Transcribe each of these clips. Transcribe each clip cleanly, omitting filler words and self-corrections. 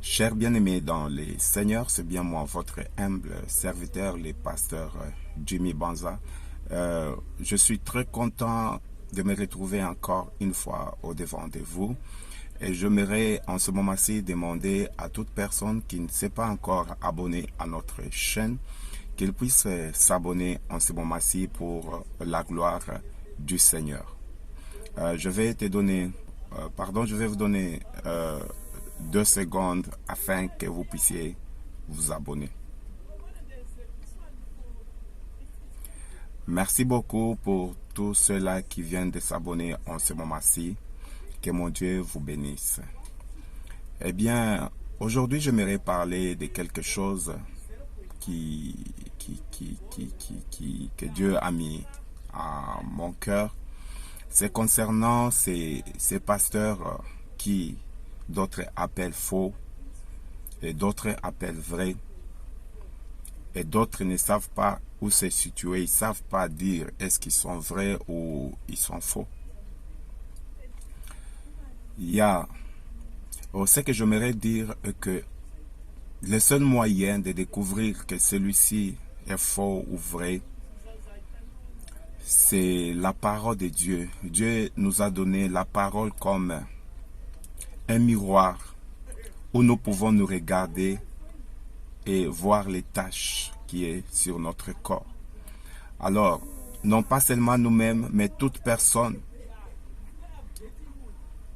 Chers bien-aimés dans les Seigneurs, c'est bien moi, votre humble serviteur, le pasteur Jimmy Banza. Je suis très content de me retrouver encore une fois au devant de vous. Et j'aimerais en ce moment-ci demander à toute personne qui ne s'est pas encore abonnée à notre chaîne qu'il puisse s'abonner en ce moment-ci pour la gloire du Seigneur. Je vais vous donner 2 secondes afin que vous puissiez vous abonner. Merci beaucoup pour tous ceux-là qui viennent de s'abonner en ce moment-ci. Que mon Dieu vous bénisse. Eh bien, aujourd'hui, j'aimerais parler de quelque chose que Dieu a mis à mon cœur. C'est concernant ces pasteurs qui d'autres appellent faux et d'autres appellent vrais et d'autres ne savent pas où se situer, ils ne savent pas dire est-ce qu'ils sont vrais ou ils sont faux. Ce que j'aimerais dire est que le seul moyen de découvrir que celui-ci est faux ou vrai, c'est la parole de Dieu. Dieu nous a donné la parole comme un miroir où nous pouvons nous regarder et voir les taches qui est sur notre corps. Alors, non pas seulement nous-mêmes, mais toute personne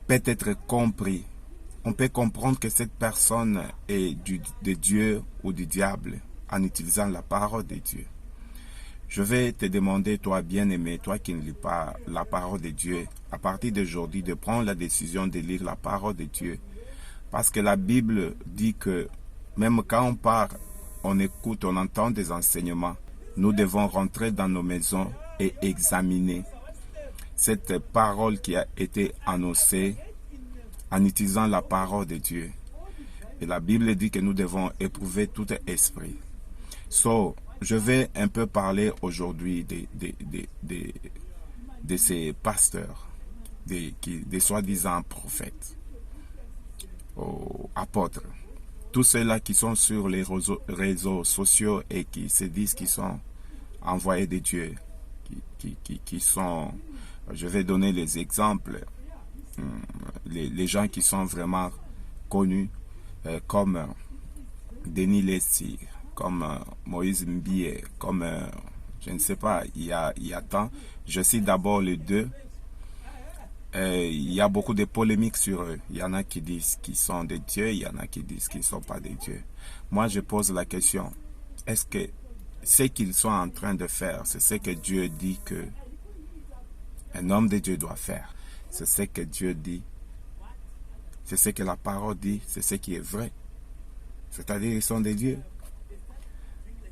peut être compris. On peut comprendre que cette personne est de Dieu ou du diable en utilisant la parole de Dieu. Je vais te demander, toi bien-aimé, toi qui ne lis pas la parole de Dieu, à partir d'aujourd'hui, de prendre la décision de lire la parole de Dieu. Parce que la Bible dit que même quand on part, on écoute, on entend des enseignements, nous devons rentrer dans nos maisons et examiner cette parole qui a été annoncée en utilisant la parole de Dieu. Et la Bible dit que nous devons éprouver tout esprit. Je vais un peu parler aujourd'hui de ces pasteurs, des soi-disant prophètes, apôtres. Tous ceux-là qui sont sur les réseaux sociaux et qui se disent qu'ils sont envoyés de Dieu, qui sont, je vais donner les exemples, les gens qui sont vraiment connus, comme Denis Lessi, comme Moïse Mbie, comme, je ne sais pas, il y a tant. Je cite d'abord les deux. Il y a beaucoup de polémiques sur eux. Il y en a qui disent qu'ils sont des dieux, il y en a qui disent qu'ils ne sont pas des dieux. Moi, je pose la question, est-ce que ce qu'ils sont en train de faire, c'est ce que Dieu dit que un homme de Dieu doit faire? C'est ce que Dieu dit. C'est ce que la parole dit. C'est ce qui est vrai. C'est-à-dire qu'ils sont des dieux.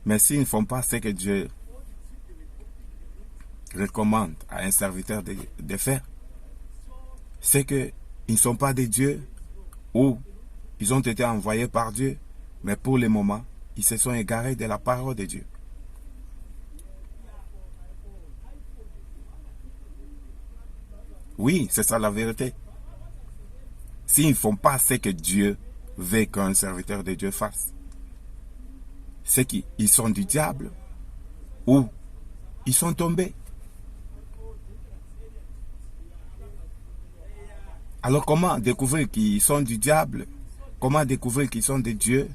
Mais s'ils ne font pas ce que Dieu recommande à un serviteur de faire, c'est qu'ils ne sont pas des dieux ou ils ont été envoyés par Dieu, mais pour le moment, ils se sont égarés de la parole de Dieu. Oui, c'est ça la vérité. S'ils ne font pas ce que Dieu veut qu'un serviteur de Dieu fasse, c'est qu'ils sont du diable ou ils sont tombés. Alors comment découvrir qu'ils sont du diable? Comment découvrir qu'ils sont de Dieu?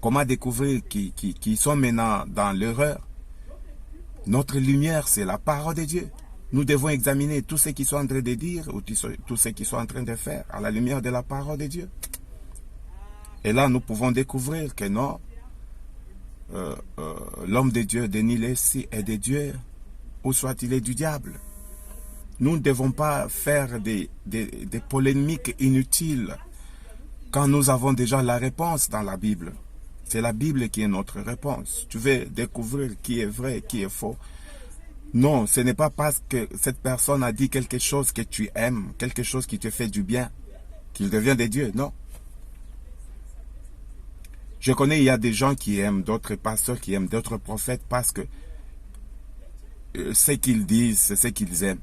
Comment découvrir qu'ils sont maintenant dans l'erreur? Notre lumière, c'est la parole de Dieu. Nous devons examiner tout ce qu'ils sont en train de dire ou tout ce qu'ils sont en train de faire à la lumière de la parole de Dieu. Et là, nous pouvons découvrir que non, l'homme de Dieu, Denis Lessi, est de Dieu ou soit il est du diable. Nous ne devons pas faire des polémiques inutiles quand nous avons déjà la réponse dans la Bible. C'est la Bible qui est notre réponse. Tu veux découvrir qui est vrai, qui est faux. Non, ce n'est pas parce que cette personne a dit quelque chose que tu aimes, quelque chose qui te fait du bien, qu'il devient de Dieu. Non. Je connais, il y a des gens qui aiment, d'autres pasteurs qui aiment, d'autres prophètes parce que ce qu'ils disent, c'est ce qu'ils aiment.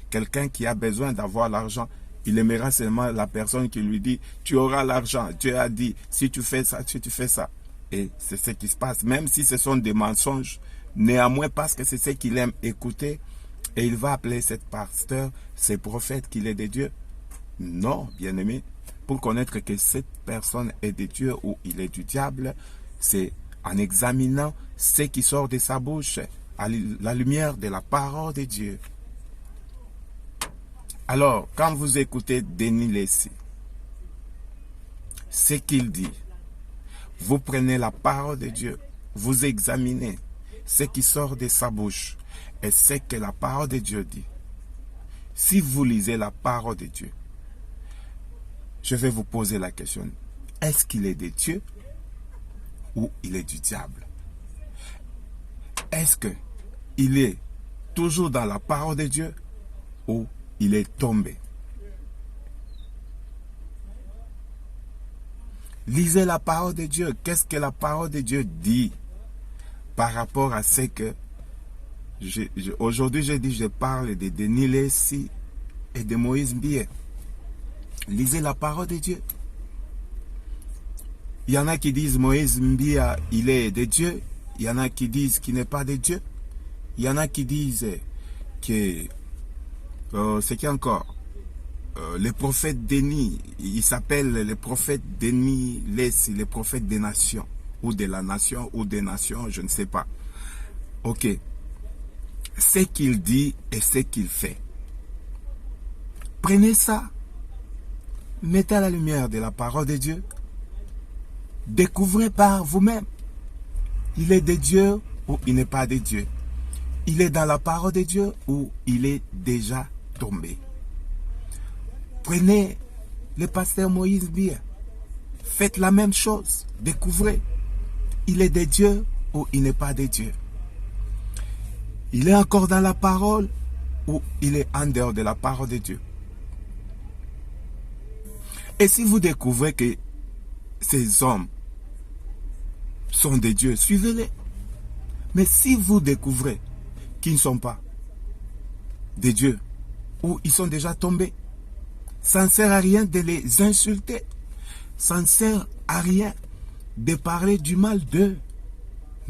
Quelqu'un qui a besoin d'avoir l'argent, Il aimera seulement la personne qui lui dit, tu auras l'argent. Dieu a dit, si tu fais ça, si tu fais ça. Et c'est ce qui se passe, même si ce sont des mensonges, néanmoins parce que c'est ce qu'il aime écouter, et il va appeler cette pasteur, ces prophètes qu'il est de Dieu. Non, bien-aimé, pour connaître que cette personne est de Dieu ou il est du diable, c'est en examinant ce qui sort de sa bouche, à la lumière de la parole de Dieu. Alors, quand vous écoutez Denis Lacy, ce qu'il dit, vous prenez la parole de Dieu, vous examinez ce qui sort de sa bouche et ce que la parole de Dieu dit. Si vous lisez la parole de Dieu, je vais vous poser la question, est-ce qu'il est de Dieu ou il est du diable? Est-ce qu'il est toujours dans la parole de Dieu ou il est tombé? Lisez la parole de Dieu. Qu'est-ce que la parole de Dieu dit par rapport à ce que aujourd'hui je parle de Denis Lacy et de Moïse Mbia. Lisez la parole de Dieu. Il y en a qui disent Moïse Mbia, il est de Dieu. Il y en a qui disent qu'il n'est pas de Dieu. Il y en a qui disent que c'est qui encore le prophète Denis, il s'appelle le prophète Denis Lacy, le prophète des nations, ou de la nation, ou des nations, je ne sais pas. Ok. Ce qu'il dit et ce qu'il fait. Prenez ça, mettez à la lumière de la parole de Dieu, découvrez par vous-même. Il est de Dieu ou il n'est pas de Dieu. Il est dans la parole de Dieu ou il est déjà tombé. Prenez le pasteur Moïse Mbia. Faites la même chose. Découvrez. Il est de Dieu ou il n'est pas de Dieu. Il est encore dans la parole ou il est en dehors de la parole de Dieu. Et si vous découvrez que ces hommes sont de Dieu, suivez-les. Mais si vous découvrez qu'ils ne sont pas de Dieu ou ils sont déjà tombés, ça ne sert à rien de les insulter. Ça ne sert à rien de parler du mal d'eux.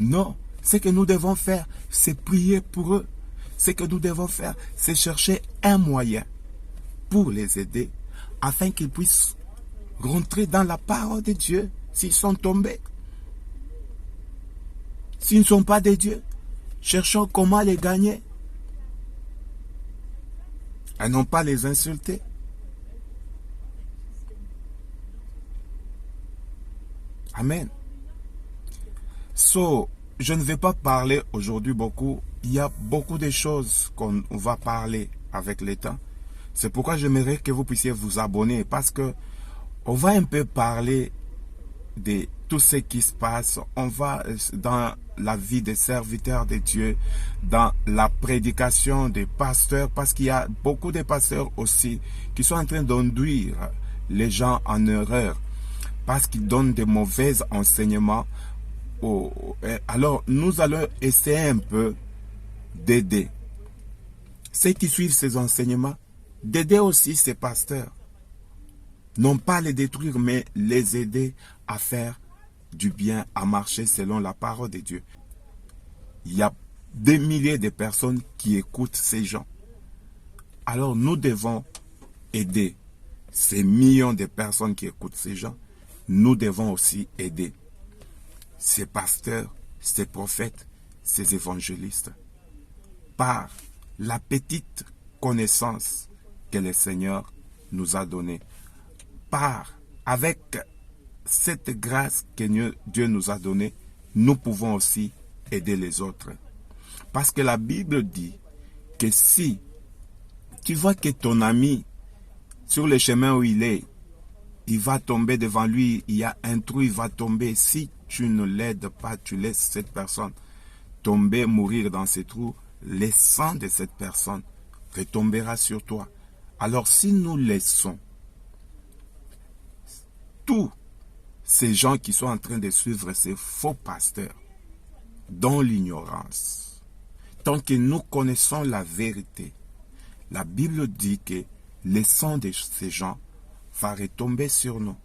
Non, ce que nous devons faire, c'est prier pour eux. Ce que nous devons faire, c'est chercher un moyen pour les aider afin qu'ils puissent rentrer dans la parole de Dieu s'ils sont tombés. S'ils ne sont pas de Dieu, cherchons comment les gagner et non pas les insulter. Amen. Je ne vais pas parler aujourd'hui beaucoup. Il y a beaucoup de choses qu'on va parler avec le temps. C'est pourquoi j'aimerais que vous puissiez vous abonner parce que on va un peu parler de tout ce qui se passe. On va dans la vie des serviteurs de Dieu, dans la prédication des pasteurs, parce qu'il y a beaucoup de pasteurs aussi qui sont en train d'induire les gens en erreur, parce qu'ils donnent de mauvais enseignements. Alors, nous allons essayer un peu d'aider ceux qui suivent ces enseignements, d'aider aussi ces pasteurs. Non pas les détruire, mais les aider à faire du bien, à marcher selon la parole de Dieu. Il y a des milliers de personnes qui écoutent ces gens. Alors, nous devons aider ces millions de personnes qui écoutent ces gens. Nous devons aussi aider ces pasteurs, ces prophètes, ces évangélistes, par la petite connaissance que le Seigneur nous a donnée, avec cette grâce que Dieu nous a donnée, nous pouvons aussi aider les autres. Parce que la Bible dit que si tu vois que ton ami, sur le chemin où il va tomber devant lui, il y a un trou, il va tomber. Si tu ne l'aides pas, tu laisses cette personne tomber, mourir dans ce trou, le sang de cette personne retombera sur toi. Alors si nous laissons tous ces gens qui sont en train de suivre ces faux pasteurs dans l'ignorance, tant que nous connaissons la vérité, la Bible dit que le sang de ces gens va retomber sur nous.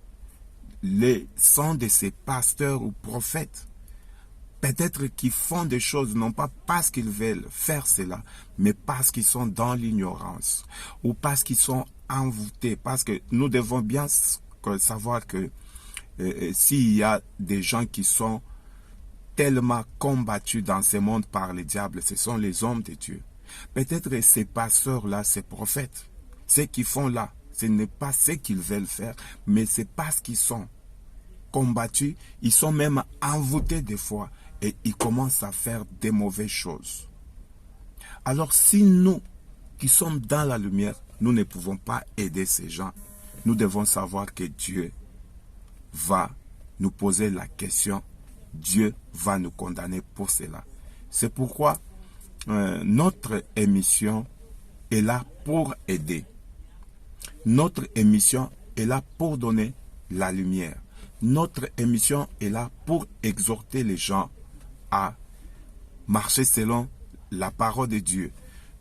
Le sang de ces pasteurs ou prophètes, peut-être qu'ils font des choses, non pas parce qu'ils veulent faire cela, mais parce qu'ils sont dans l'ignorance, ou parce qu'ils sont envoûtés, parce que nous devons bien savoir que s'il y a des gens qui sont tellement combattus dans ce monde par le diable, ce sont les hommes de Dieu. Peut-être ces pasteurs-là, ces prophètes, ce qu'ils font là, ce n'est pas ce qu'ils veulent faire, mais c'est parce qu'ils sont combattus, ils sont même envoûtés des fois et ils commencent à faire des mauvaises choses. Alors si nous, qui sommes dans la lumière, nous ne pouvons pas aider ces gens, nous devons savoir que Dieu va nous poser la question, Dieu va nous condamner pour cela. C'est pourquoi notre émission est là pour aider. Notre émission est là pour donner la lumière. Notre émission est là pour exhorter les gens à marcher selon la parole de Dieu.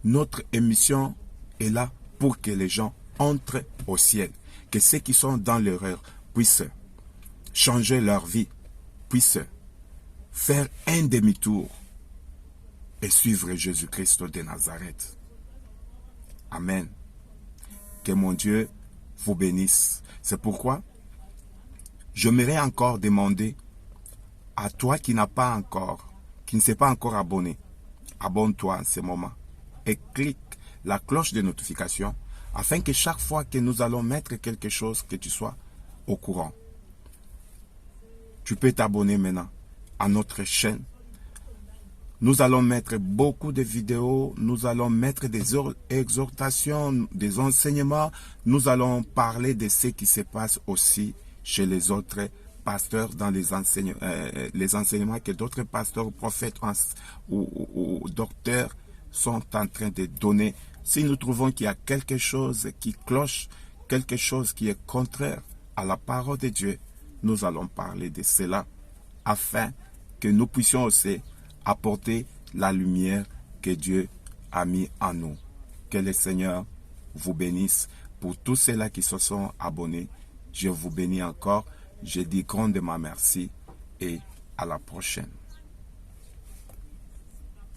Notre émission est là pour que les gens entrent au ciel. Que ceux qui sont dans l'erreur puissent changer leur vie, puissent faire un demi-tour et suivre Jésus-Christ de Nazareth. Amen. Que mon Dieu vous bénisse. C'est pourquoi j'aimerais encore demander à toi qui n'as pas encore, qui ne s'est pas encore abonné, abonne-toi en ce moment et clique la cloche de notification afin que chaque fois que nous allons mettre quelque chose, que tu sois au courant. Tu peux t'abonner maintenant à notre chaîne. Nous allons mettre beaucoup de vidéos, nous allons mettre des exhortations, des enseignements. Nous allons parler de ce qui se passe aussi chez les autres pasteurs dans les enseignements que d'autres pasteurs ou prophètes ou docteurs sont en train de donner. Si nous trouvons qu'il y a quelque chose qui cloche, quelque chose qui est contraire à la parole de Dieu, nous allons parler de cela afin que nous puissions aussi apporter la lumière que Dieu a mis en nous. Que le Seigneur vous bénisse. Pour tous ceux-là qui se sont abonnés, je vous bénis encore. Je dis grandement merci et à la prochaine.